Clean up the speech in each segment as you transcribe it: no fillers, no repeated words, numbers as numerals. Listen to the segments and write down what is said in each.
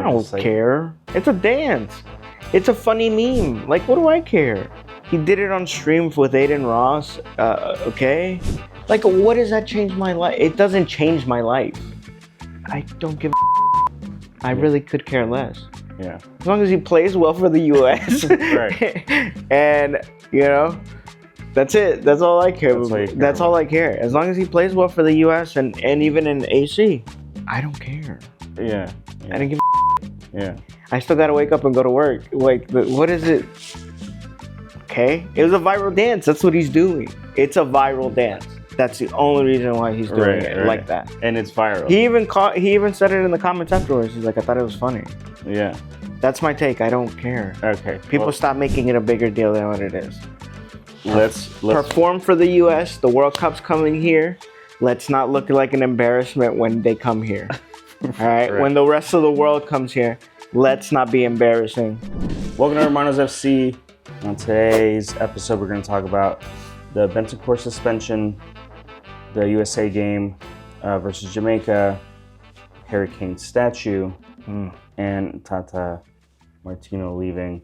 I don't care. It's a dance. It's a funny meme. Like, what do I care? He did it on stream with Aiden Ross. Okay? Like, what does that change my life? It doesn't change my life. I don't give a I really could care less. Yeah. As long as he plays well for the U.S. Right. And, you know, that's it. That's all I care. That's all I care. As long as he plays well for the U.S. and even in AC, I don't care. Yeah. I don't give a Yeah. I still gotta wake up and go to work. Like, what is it? Okay? It was a viral dance. That's what he's doing. It's a viral dance. That's the only reason why he's doing it like that. And it's viral. He even said it in the comments afterwards. He's like, I thought it was funny. Yeah. That's my take. I don't care. Okay. People stop making it a bigger deal than what it is. Let's perform for the U.S. The World Cup's coming here. Let's not look like an embarrassment when they come here. All right? When the rest of the world comes here, let's not be embarrassing. Welcome to Hermanos FC. On today's episode, we're going to talk about the Benson Cour suspension, the USA game versus Jamaica, Harry Kane statue, and Tata Martino leaving.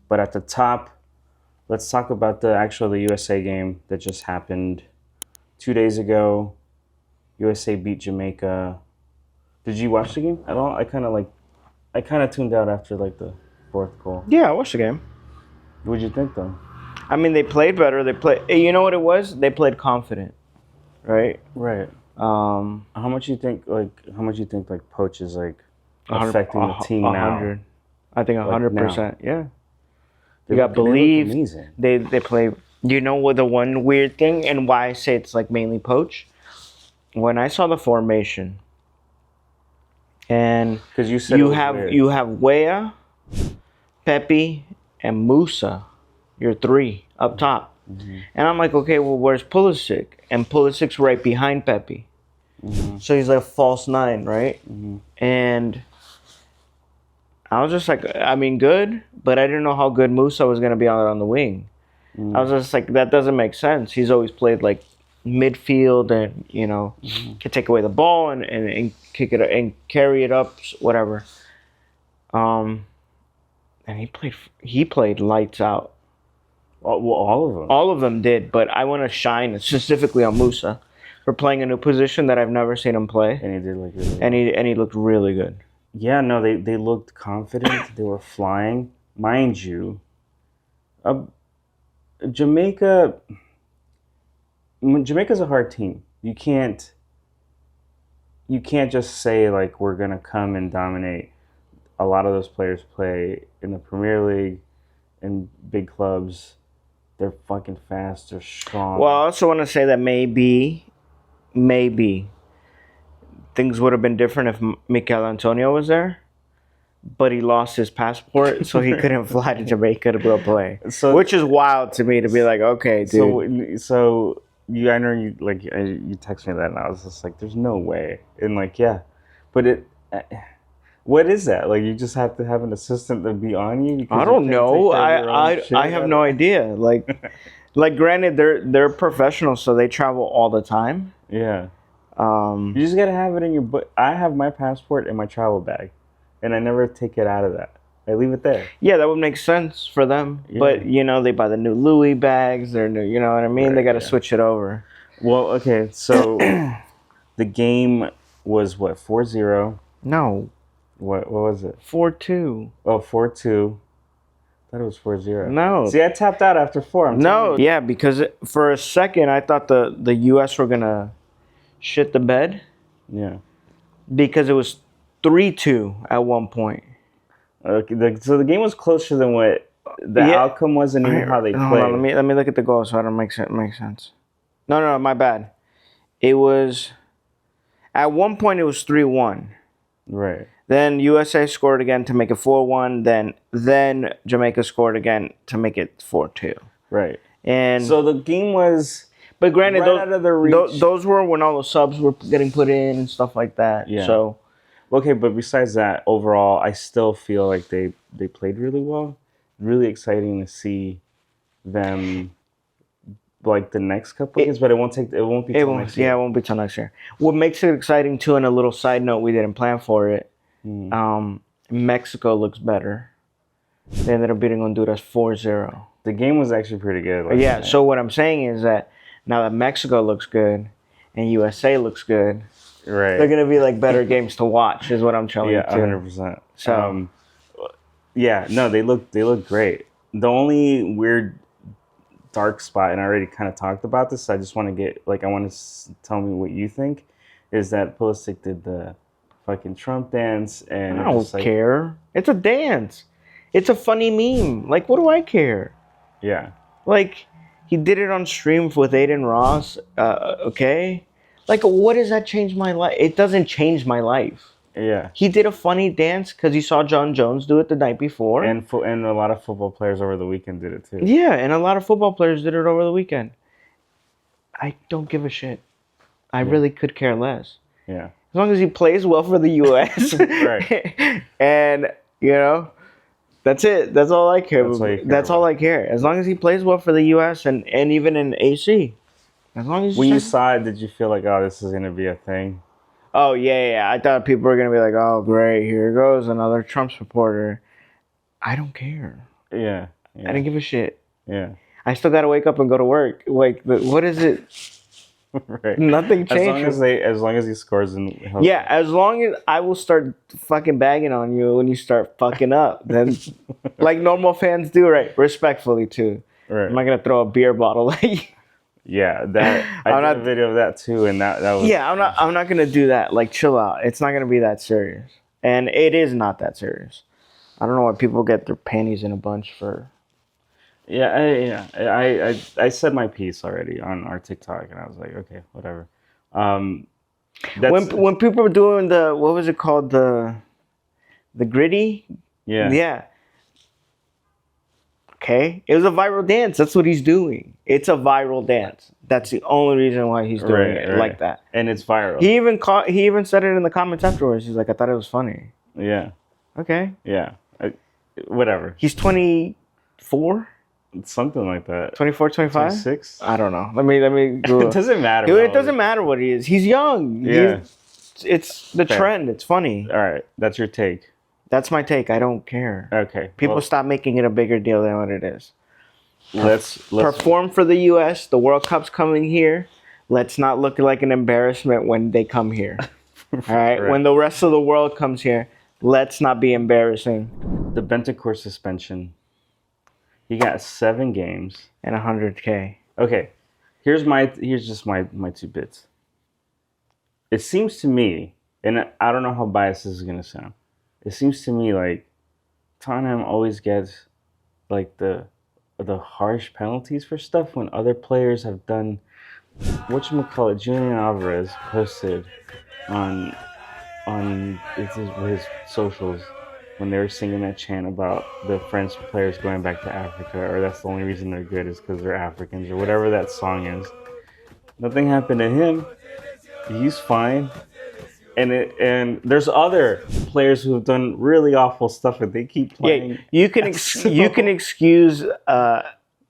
But at the top, let's talk about the USA game that just happened 2 days ago. USA beat Jamaica. Did you watch the game at all? I kind of tuned out after like the fourth goal. Yeah, I watched the game. What'd you think though? I mean, they played better. You know what it was? They played confident, right? Right. How much you think Poach is like affecting the team 100. now? I think 100%. Yeah. They got believed. Amazing. They play. You know what the one weird thing and why I say it's like mainly Poach? When I saw the formation, and because you have Weah, Pepe, and Musa, your three up top. Mm-hmm. And I'm like, okay, well, where's Pulisic? And Pulisic's right behind Pepe. Mm-hmm. So he's like a false nine, right? Mm-hmm. And I was just like, I mean, good, but I didn't know how good Musa was going to be on the wing. Mm-hmm. I was just like, that doesn't make sense. He's always played like midfield and, you know, can take away the ball and kick it and carry it up, whatever. And he played lights out. Well, all of them. All of them did, but I want to shine specifically on Musa for playing a new position that I've never seen him play. And he did look really good. And he looked really good. Yeah, no, they looked confident. They were flying. Mind you, Jamaica's a hard team. You can't just say like we're gonna come and dominate. A lot of those players play in the Premier League, in big clubs. They're fucking fast. They're strong. Well, I also want to say that maybe things would have been different if Michail Antonio was there, but he lost his passport, so he couldn't fly to Jamaica to go play. Which is wild to me to be like, okay, dude. So I know you like you texted me that, and I was just like, "There's no way." And like, yeah, but what is that? Like, you just have to have an assistant to be on you? I don't know. I have no idea. Like, granted, they're professionals, so they travel all the time. Yeah. You just gotta have it in your book. I have my passport in my travel bag, and I never take it out of that. I leave it there. Yeah, that would make sense for them. Yeah. But, you know, they buy the new Louis bags. They're new, you know what I mean? Right, they got to switch it over. Well, okay, so the game was what, 4-0? No. What was it? 4-2. Oh, 4-2. I thought it was 4-0. No. See, I tapped out after 4. Yeah, because for a second I thought the U.S. were going to shit the bed. Yeah. Because it was 3-2 at one point. Okay, so the game was closer than what the outcome was, and even how they played. Hold on, let me look at the goal so I don't make sense. No, my bad. It was at one point it was 3-1. Right. Then USA scored again to make it 4-1. Then Jamaica scored again to make it 4-2. Right. And so the game was, but granted, right out of the reach. Those were when all the subs were getting put in and stuff like that. Yeah. So. Okay, but besides that, overall, I still feel like they played really well. Really exciting to see them like the next couple of years, but it won't be till next year. Yeah, it won't be till next year. What makes it exciting too, and a little side note, we didn't plan for it. Mexico looks better. They ended up beating Honduras 4-0. The game was actually pretty good. Yeah, so what I'm saying is that now that Mexico looks good and USA looks good, right, they're gonna be like better games to watch. Is what I'm telling you. Yeah, 100%. So, yeah, no, they look great. The only weird dark spot, and I already kind of talked about this. So I just want to get I want to tell me what you think. Is that Pulisic did the fucking Trump dance, and I don't care. It's a dance. It's a funny meme. Like, what do I care? Yeah. Like, he did it on stream with Aiden Ross. Okay. Like, what does that change my life? It doesn't change my life. Yeah. He did a funny dance because he saw John Jones do it the night before. And a lot of football players over the weekend did it too. Yeah, and a lot of football players did it over the weekend. I don't give a shit. I really could care less. Yeah. As long as he plays well for the U.S. Right. And, that's it. That's all I care about. That's all I care. As long as he plays well for the U.S. and even in AC. As long as when you saw it, did you feel like, oh, this is going to be a thing? Oh, yeah. I thought people were going to be like, oh, great, here goes another Trump supporter. I don't care. Yeah. I didn't give a shit. Yeah. I still got to wake up and go to work. Like, what is it? Right. Nothing changes. As long as he scores and helps. Yeah, as long as I will start fucking bagging on you when you start fucking up. Then, like normal fans do, right? Respectfully, too. Right. I'm not going to throw a beer bottle at you. Yeah, I did a video of that too, and that was. Yeah, I'm not gonna do that. Like, chill out. It's not gonna be that serious, and it is not that serious. I don't know why people get their panties in a bunch for. Yeah, I said my piece already on our TikTok, and I was like, okay, whatever. When people were doing what was it called, the gritty? Yeah. Okay, it was a viral dance. That's what he's doing. It's a viral dance. That's the only reason why he's doing it like that. And it's viral. He even said it in the comments afterwards. He's like, I thought it was funny. Yeah. Okay. Yeah. Whatever. He's 24? Something like that. 24, 25? 26? I don't know. Let me Google. It doesn't matter. Dude, it doesn't matter what he is. He's young. Yeah. It's the trend. It's funny. All right. That's your take. That's my take. I don't care. Okay. People stop making it a bigger deal than what it is. Let's perform for the U.S. The World Cup's coming here. Let's not look like an embarrassment when they come here. All right? When the rest of the world comes here, let's not be embarrassing. The Benson Cour suspension. He got 7 games and $100K. Okay. Here's just my 2 bits. It seems to me, and I don't know how biased this is gonna sound. It seems to me like Tottenham always gets like the harsh penalties for stuff when other players have done. Whatchamacallit, Julian Alvarez posted on his socials when they were singing that chant about the French players going back to Africa, or that's the only reason they're good is because they're Africans, or whatever that song is. Nothing happened to him. He's fine. And there's other players who have done really awful stuff, and they keep playing. Yeah, you can excuse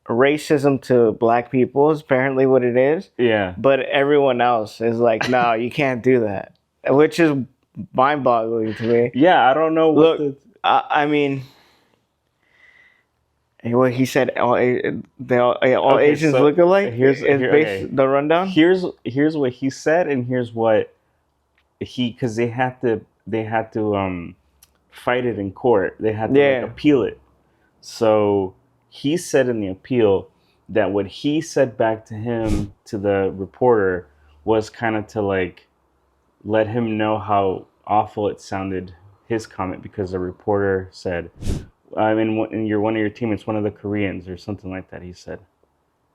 racism to black people is apparently what it is. Yeah. But everyone else is like, no, you can't do that, which is mind-boggling to me. Yeah, I don't know. I mean, what he said, all Asians look alike. Here's the rundown. Here's what he said, and here's what because they had to fight it in court. They had to appeal it. So he said in the appeal that what he said back to him, to the reporter, was kind of to like let him know how awful it sounded, his comment, because the reporter said, you're one of your teammates, one of the Koreans or something like that, he said.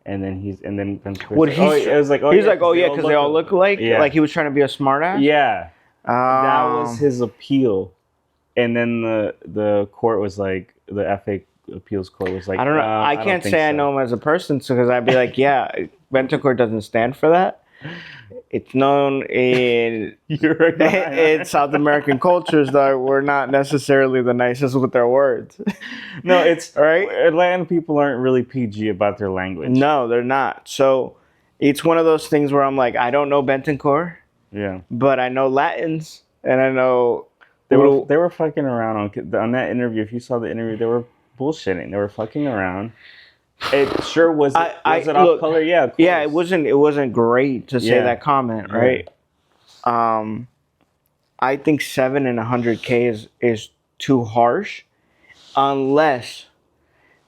And then he's like, because they all look alike. Yeah. Like he was trying to be a smartass. Yeah, that was his appeal. And then the court was like, the FA appeals court was like, I don't know. I can't say I know him as a person, because I'd be like, yeah, Benson Cour doesn't stand for that. It's known in South American cultures that we're not necessarily the nicest with their words. No, it's right. Atlanta people aren't really PG about their language. No, they're not. So it's one of those things where I'm like, I don't know Benson Cour. Yeah. But I know Latins, and I know They were fucking around on that interview. If you saw the interview, they were bullshitting. They were fucking around. It sure was. Was it off color? Yeah, of course. Yeah. It wasn't great to say that comment, right? I think 7 and 100K is too harsh, unless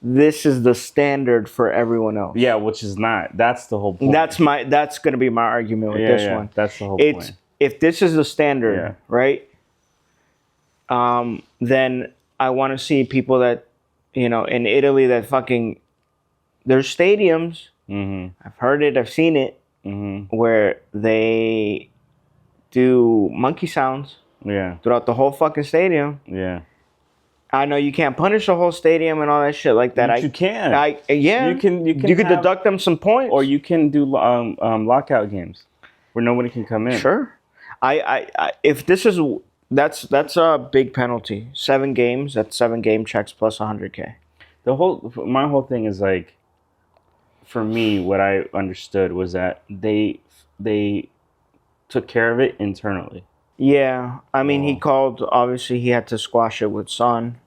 this is the standard for everyone else. Yeah, which is not. That's the whole point. That's gonna be my argument with this one. That's the whole point. If this is the standard, right? Then I want to see people that, in Italy that fucking, there's stadiums. I've heard it, I've seen it, where they do monkey sounds. Throughout the whole fucking stadium. I know you can't punish the whole stadium and all that shit like that. You can. You can deduct them some points, or you can do lockout games where nobody can come in. Sure. If this is that's a big penalty. 7 games. That's 7 game checks plus 100K. My whole thing is like, for me, what I understood was that they took care of it internally. Yeah, I mean, he called. Obviously, he had to squash it with Son.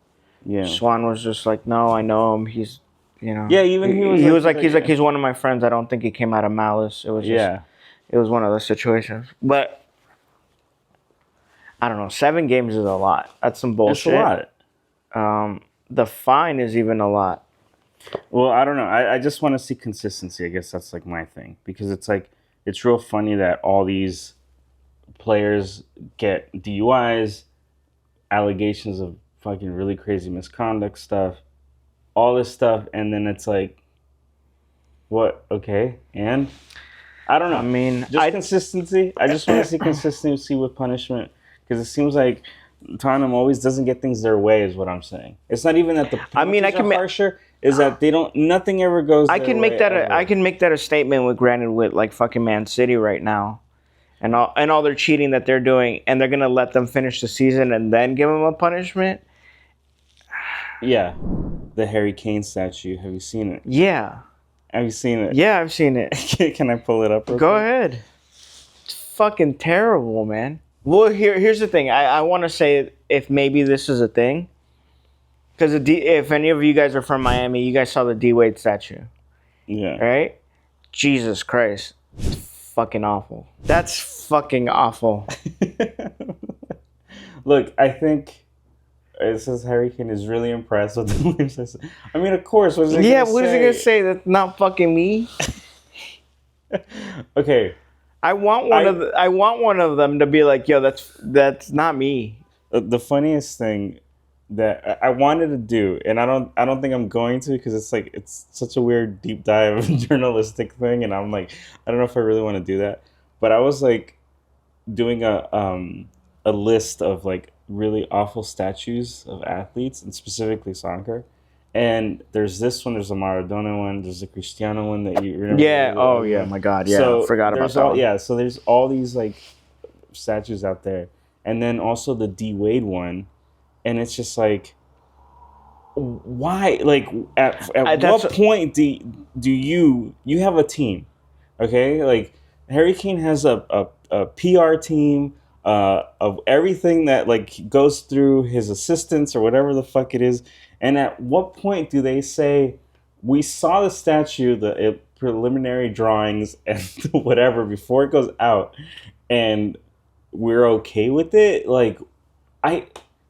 Yeah, Swan was just like, "No, I know him. He's, Yeah, even he was like, he's one of my friends. I don't think he came out of malice. It was just, it was one of those situations. But I don't know. 7 games is a lot. That's some bullshit. It's a lot. The fine is even a lot. Well, I don't know. I just want to see consistency. I guess that's like my thing, because it's like, it's real funny that all these players get DUIs, allegations of fucking really crazy misconduct stuff, all this stuff, and then it's like, what? Okay, and I don't know. I mean, consistency. I just want to see consistency with punishment, because it seems like Tottenham always doesn't get things their way, is what I'm saying. It's not even that the penalties are harsher. Is that they don't? Nothing ever goes. I can make that. I can make that a statement with granted with like fucking Man City right now. And all their cheating that they're doing, and they're gonna let them finish the season and then give them a punishment. Yeah, the Harry Kane statue. Have you seen it? Yeah. Have you seen it? Yeah, I've seen it. Can I pull it up? Go ahead. It's fucking terrible, man. Well, here's the thing. I want to say if maybe this is a thing, because if any of you guys are from Miami, you guys saw the D Wade statue. Yeah. Right? Jesus Christ. Fucking awful. That's fucking awful. Look, I think it says Harry Kane is really impressed with the Williams. I mean, of course. What is he gonna say? That's not fucking me. Okay. I want one of them to be like, yo, that's not me. The funniest thing that I wanted to do, and I don't think I'm going to, because it's such a weird deep dive journalistic thing, and I'm like, I don't know if I really want to do that. But I was like doing a list of like really awful statues of athletes, and specifically soccer. And there's this one, there's a Maradona one, there's a Cristiano one that you remember. Yeah. Oh yeah. My God. Yeah. So I forgot about that one. Yeah. So there's all these like statues out there, and then also the D Wade one. And it's just like, why? Like, at what point do you have a team? Okay, like Harry Kane has a PR team of everything that like goes through his assistants or whatever the fuck it is. And at what point do they say, we saw the statue, the preliminary drawings and whatever before it goes out, and we're okay with it? Like,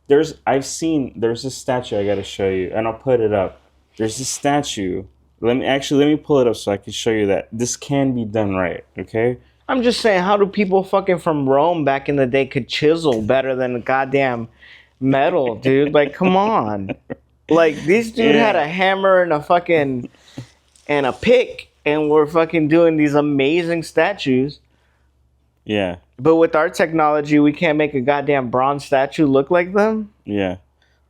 there's this statue I gotta show you, and I'll put it up. There's this statue. Let me pull it up so I can show you that this can be done right, okay? I'm just saying, how do people fucking from Rome back in the day could chisel better than a goddamn metal, dude? Like, come on. Like, this dude had a hammer and a pick, and we're fucking doing these amazing statues. Yeah. But with our technology, we can't make a goddamn bronze statue look like them? Yeah.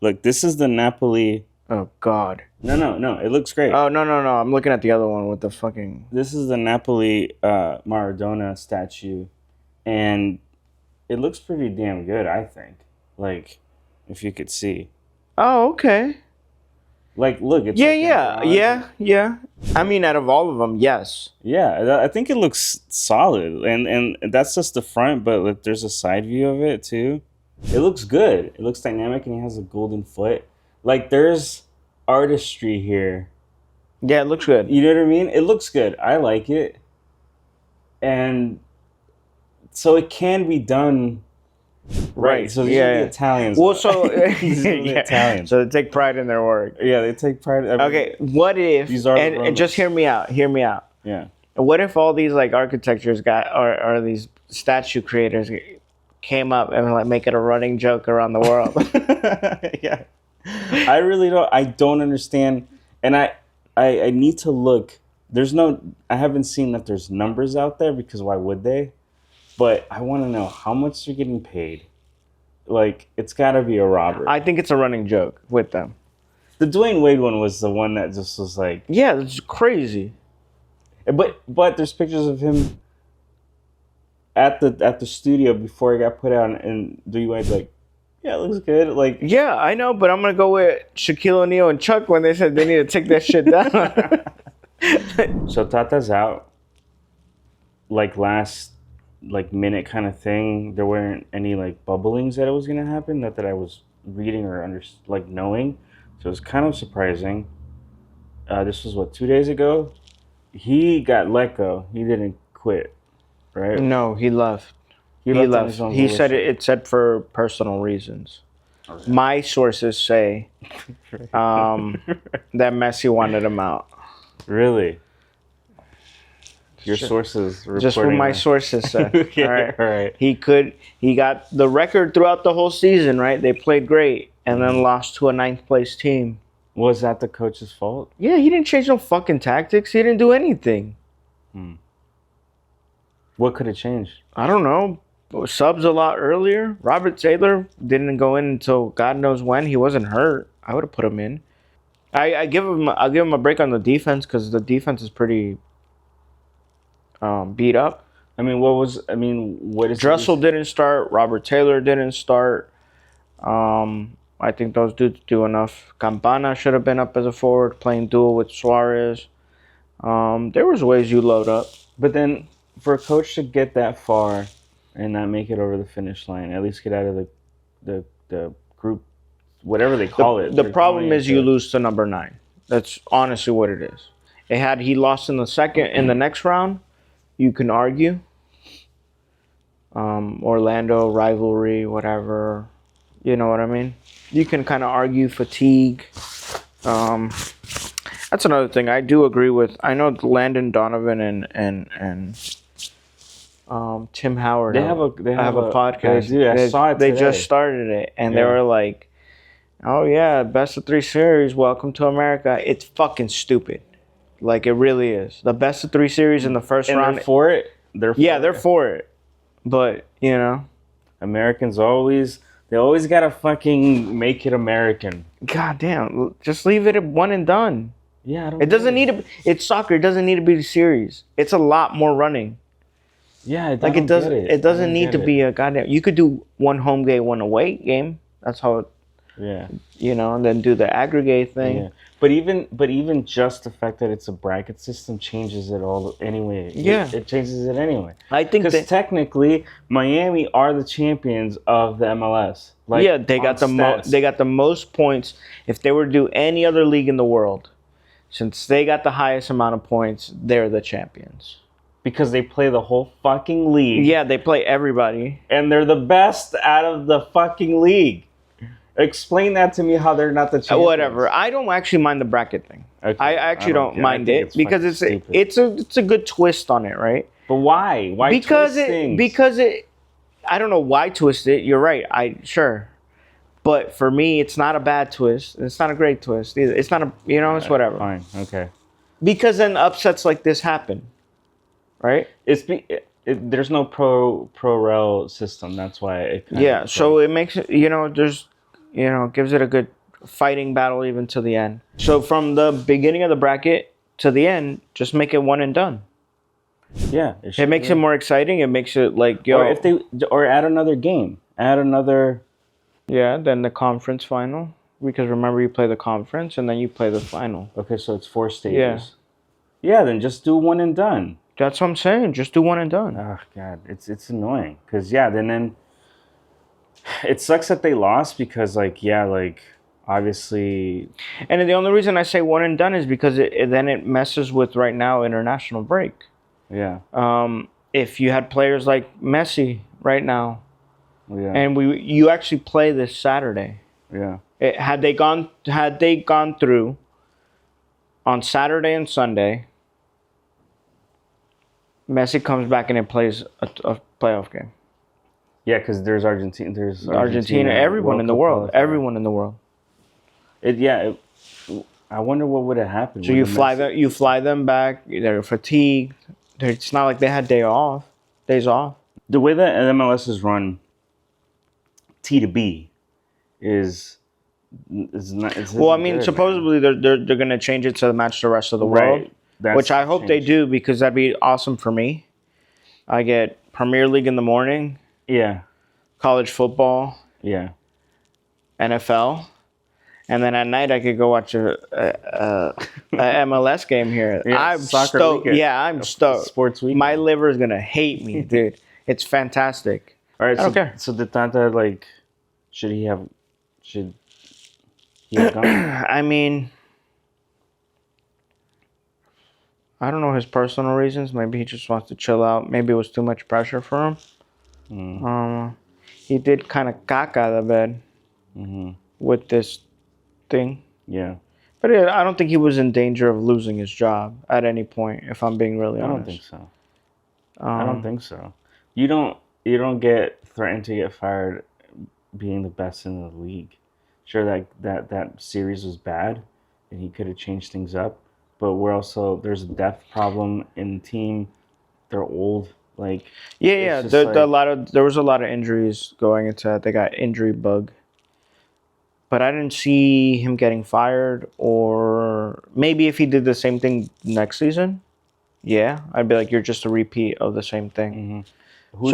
Look, this is the Napoli. Oh, God. No. It looks great. Oh, no. I'm looking at the other one with the fucking... This is the Napoli Maradona statue. And it looks pretty damn good, I think. Like, if you could see. Oh, okay. Like, look. It's Yeah. I mean, out of all of them, yes. Yeah, I think it looks solid. And that's just the front, but like, there's a side view of it, too. It looks good. It looks dynamic, and he has a golden foot. Like, there's artistry here. Yeah, it looks good. You know what I mean? It looks good. I like it. And so it can be done right. So these are the Italians. Well, so these are the Italians. So they take pride in their work. Yeah, they take pride. Okay, what if? These are and just hear me out. Hear me out. Yeah. What if all these like architectures got or these statue creators came up and like make it a running joke around the world? Yeah. I really don't. I don't understand, and I need to look. I haven't seen that there's numbers out there because why would they? But I want to know how much they're getting paid. Like, it's got to be a robbery. I think it's a running joke with them. The Dwayne Wade one was the one that just was like, yeah, it's crazy. But there's pictures of him at the studio before he got put out, and Dwayne Wade's like, yeah, it looks good. Like, yeah, I know, but I'm gonna go with Shaquille O'Neal and Chuck when they said they need to take that shit down. So Tata's out. Like last minute kind of thing. There weren't any like bubblings that it was gonna happen. Not that I was reading or knowing. So it was kind of surprising. This was 2 days ago. He got let go. He didn't quit, right? No, he left. He left. He said it said for personal reasons. Okay. My sources say that Messi wanted him out. Really? Your sources reporting just what my sources said. Okay, all right. He got the record throughout the whole season, right? They played great and then lost to a 9th place team. Was that the coach's fault? Yeah, he didn't change no fucking tactics. He didn't do anything. What could have changed? I don't know. Subs a lot earlier. Robert Taylor didn't go in until God knows when. He wasn't hurt. I would have put him in. I'll give him a break on the defense because the defense is pretty beat up. What is Dressel didn't start. Robert Taylor didn't start. I think those dudes do enough. Campana should have been up as a forward, playing duel with Suarez. There was ways you load up. But then, for a coach to get that far and not make it over the finish line, at least get out of the group, whatever they call it. The problem is you lose to number 9. That's honestly what it is. Had he lost in the next round, you can argue. Orlando, rivalry, whatever. You know what I mean? You can kind of argue fatigue. That's another thing I do agree with. I know Landon Donovan and Tim Howard they have a podcast. I saw it today. They just started it, and they were like, "Oh yeah, best of 3 series. Welcome to America." It's fucking stupid. Like, it really is. The best of 3 series in the first round. They're for it. They're for it. But Americans always gotta fucking make it American. God damn, just leave it at one and done. Yeah, it doesn't need to. It's soccer. It doesn't need to be a series. It's a lot more running. Yeah, it doesn't. It doesn't need to be a goddamn. You could do 1 home game, 1 away game. That's how it. Yeah. And then do the aggregate thing. Yeah. But even just the fact that it's a bracket system changes it all anyway. Yeah. It changes it anyway. I think because technically Miami are the champions of the MLS. They got the most points. If they were to do any other league in the world, since they got the highest amount of points, they're the champions. Because they play the whole fucking league. Yeah, they play everybody. And they're the best out of the fucking league. Explain that to me how they're not the champions. Whatever. I don't actually mind the bracket thing. Okay. I actually don't mind it because it's a good twist on it, right? But why? Why twist things? Because I don't know why twist it. You're right. Sure. But for me, it's not a bad twist. It's not a great twist either. It's not it's whatever. Fine. Okay. Because then upsets like this happen. Right? There's no pro rel system. That's why it so it makes it, there's gives it a good fighting battle even to the end. So from the beginning of the bracket to the end, just make it one and done. Yeah. It makes it more exciting. It makes it like, or add another game. Add another. Yeah, then the conference final. Because remember, you play the conference and then you play the final. Okay, so it's 4 stages. Yeah, then just do one and done. That's what I'm saying. Just do one and done. Oh, God. It's annoying. Because, then It sucks that they lost because, obviously, And the only reason I say one and done is because then it messes with right now international break. yeah, If you had players like Messi right now, yeah, and you actually play this Saturday, yeah, had they gone through on Saturday and Sunday, Messi comes back and it plays a playoff game. yeah. Because there's Argentina, everyone in the world, everyone in the world. I wonder what would have happened. So you fly them back. They're fatigued. It's not like they had days off. The way that MLS is run, T to B, is not. Well, I mean, supposedly they're gonna change it to match the rest of the world, which I hope they do because that'd be awesome for me. I get Premier League in the morning, Yeah, college football, yeah. NFL, and then at night I could go watch a MLS game here. Yeah, I'm soccer stoked. weekend. Yeah, I'm stoked. Sports weekend. My liver is gonna hate me, dude. It's fantastic. All right, I don't care. So did Tata should he have gone? I mean, I don't know his personal reasons. Maybe he just wants to chill out. Maybe it was too much pressure for him. He did kind of caca the bed with this thing. Yeah, But I don't think he was in danger of losing his job at any point, if I'm being really honest. I don't think so. I don't think so. You don't get threatened to get fired being the best in the league. Sure, that series was bad, and he could have changed things up. But there's a depth problem in the team. They're old. Yeah. There was a lot of injuries going into that. They got injury bug. But I didn't see him getting fired, or maybe if he did the same thing next season, yeah, I'd be like, you're just a repeat of the same thing. Who's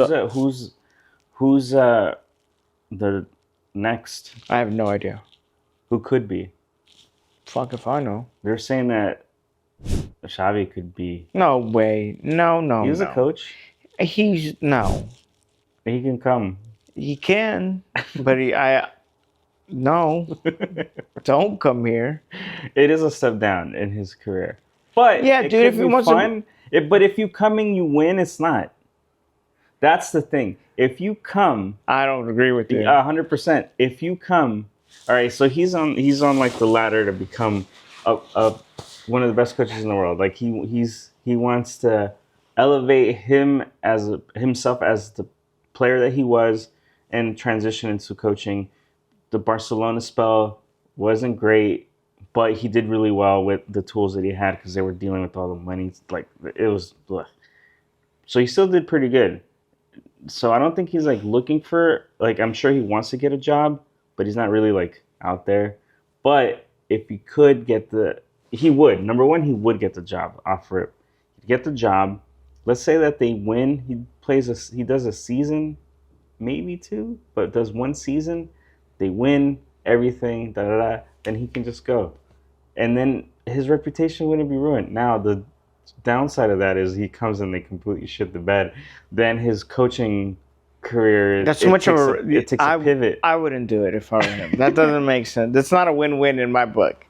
the next? I have no idea. Who could be? Fuck if I know. They're saying that Xavi could be. No way. No. He's a coach. He's no. He can come. He can, but no. Don't come here. It is a step down in his career. But yeah, dude, if he wants fun. But if you come and you win, it's not. That's the thing. If you come, I don't agree with you. 100%. If you come, all right. So he's on the ladder to become one of the best coaches in the world. He wants to elevate himself as the player that he was and transition into coaching. The Barcelona spell wasn't great, but he did really well with the tools that he had because they were dealing with all the money. It was, bleh. So he still did pretty good. So I don't think he's looking for I'm sure he wants to get a job, but he's not really out there. But if he could he would. Number one, he would get the job off rip. He'd get the job. Let's say that they win. He does a season, maybe two, but does one season. They win everything. Then he can just go, and then his reputation wouldn't be ruined. Now the downside of that is he comes and they completely shit the bed. Then his coaching career. That's too much of a. It takes a pivot. I wouldn't do it if I were him. That doesn't make sense. That's not a win-win in my book.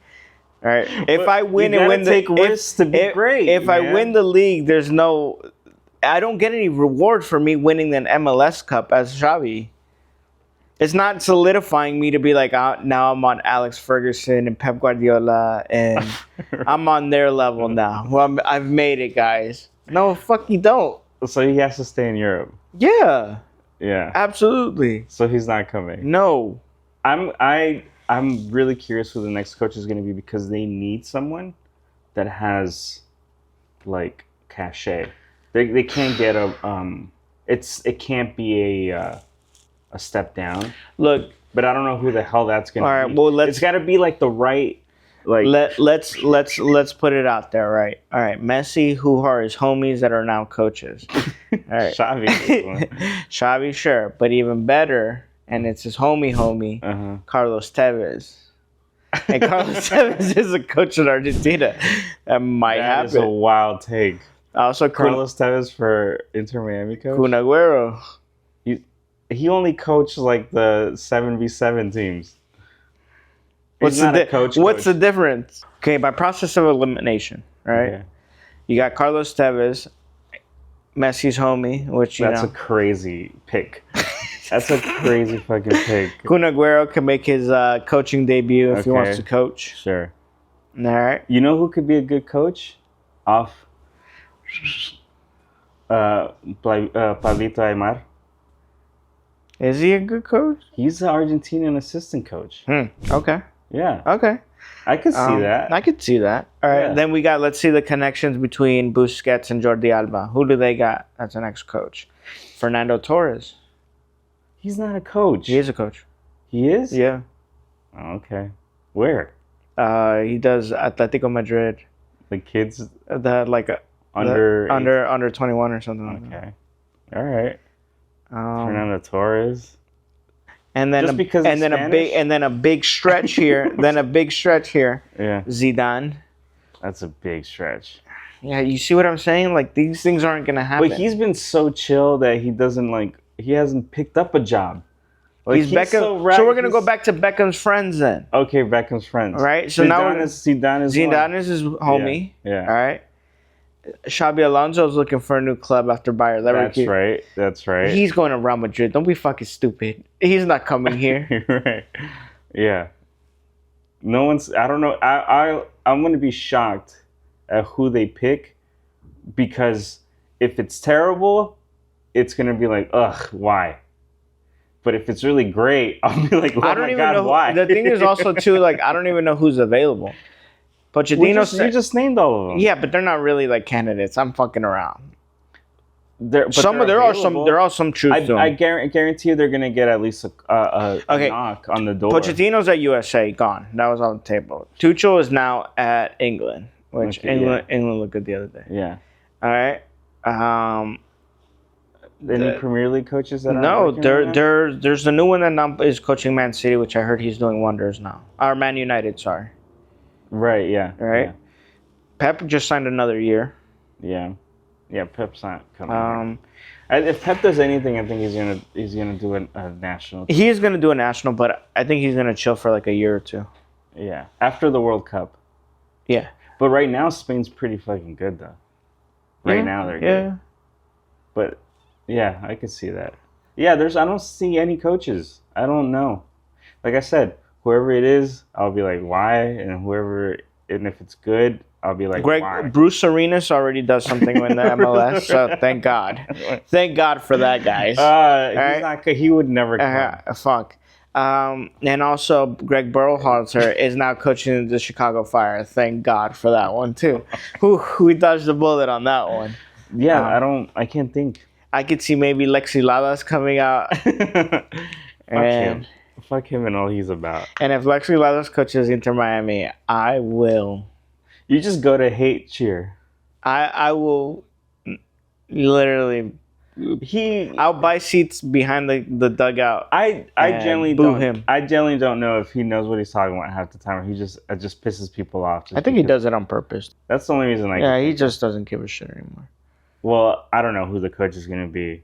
All right. If I win and win risks to be great. If I win the league, I don't get any reward for me winning an MLS Cup as Xavi. It's not solidifying me to be now I'm on Alex Ferguson and Pep Guardiola and I'm on their level now. Well, I've made it, guys. No, fuck you don't. So he has to stay in Europe. Yeah. Yeah. Absolutely. So he's not coming. No. I'm really curious who the next coach is going to be because they need someone that has cachet. They can't get it can't be a step down. Look, but I don't know who the hell that's going to be. All right, well, it's got to be the right let's put it out there, right? All right, Messi, who are his homies that are now coaches. All right. Xavi, sure, but even better, and it's his homie, Carlos Tevez. And Carlos Tevez is a coach in Argentina. That might happen. That is a wild take. Also, Carlos Tevez for Inter Miami coach? Kun Agüero. he only coached like the 7v7 teams. What's the difference? Okay, by process of elimination, right? Okay. You got Carlos Tevez, Messi's homie, which That's a crazy pick. That's a crazy fucking pick. Kun Aguero can make his coaching debut if he wants to coach. Sure. All right. You know who could be a good coach? Pablito Aymar. Is he a good coach? He's the Argentinian assistant coach. Okay. Yeah. Okay. I could see that. I could see that. All right. Yeah. Then we got, let's see the connections between Busquets and Jordi Alba. Who do they got as an ex-coach? Fernando Torres. He's not a coach. He is a coach. He is? Yeah. Oh, okay. Where? He does Atletico Madrid. The kids Under 21 or something like that. Okay. All right. Fernando Torres. And then a big stretch here. Yeah. Zidane. That's a big stretch. Yeah, you see what I'm saying? Like, these things aren't gonna happen. But he's been so chill that he hasn't picked up a job. Like, he's Beckham. So we're gonna go back to Beckham's friends then. Okay, Beckham's friends. All right. So Zidane Zidane is his homie. Yeah. All right. Xabi Alonso is looking for a new club after Bayer Leverkusen. That's right. He's going to Real Madrid. Don't be fucking stupid. He's not coming here. You're right. Yeah. No one's. I don't know. I'm gonna be shocked at who they pick, because if it's terrible, it's gonna be like, ugh, why? But if it's really great, I'll be like, oh I don't my even God, know. why? The thing is also too, like, I don't even know who's available. Pochettino You just named all of them. Yeah, but they're not really like candidates. I'm fucking around. There are some truth to them. I guarantee you they're gonna get at least a knock on the door. Pochettino's at USA, gone. That was on the table. Tuchel is now at England, which England looked good the other day. Yeah. All right. Any Premier League coaches that there's a new one that now is coaching Man City, which I heard he's doing wonders now. Or Man United, sorry. Right. Yeah. Right. Yeah. Pep just signed another year. Yeah. Yeah. Pep's not coming. If Pep does anything, I think he's gonna do a national. He is gonna do a national, but I think he's gonna chill for like a year or two. Yeah. After the World Cup. Yeah. But right now Spain's pretty fucking good though. Right now they're good. But yeah, I could see that. Yeah, I don't see any coaches. I don't know. Like I said, whoever it is, I'll be like, why? And if it's good, I'll be like, why? Bruce Arenas already does something in the MLS, so thank God. Thank God for that, guys. He would never come. Fuck. And also, Greg Berhalter is now coaching the Chicago Fire. Thank God for that one, too. We dodged the bullet on that one. Yeah, I can't think. I could see maybe Lexi Lalas coming out. Fuck him and all he's about. And if Lexi Lalas coaches Inter Miami, I will. You just go to hate cheer. I will literally. I'll buy seats behind the dugout. I generally boo don't. Him. I generally don't know if he knows what he's talking about half the time, or it just pisses people off. I think he does it on purpose. That's the only reason. He just doesn't give a shit anymore. Well, I don't know who the coach is going to be.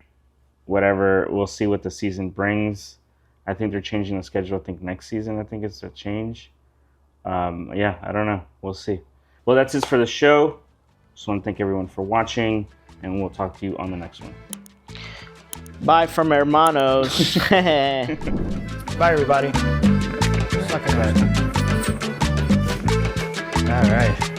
Whatever, we'll see what the season brings. I think they're changing the schedule. I think next season, it's a change. I don't know. We'll see. Well, that's it for the show. Just want to thank everyone for watching, and we'll talk to you on the next one. Bye from Hermanos. Bye, everybody. Suck it. All right.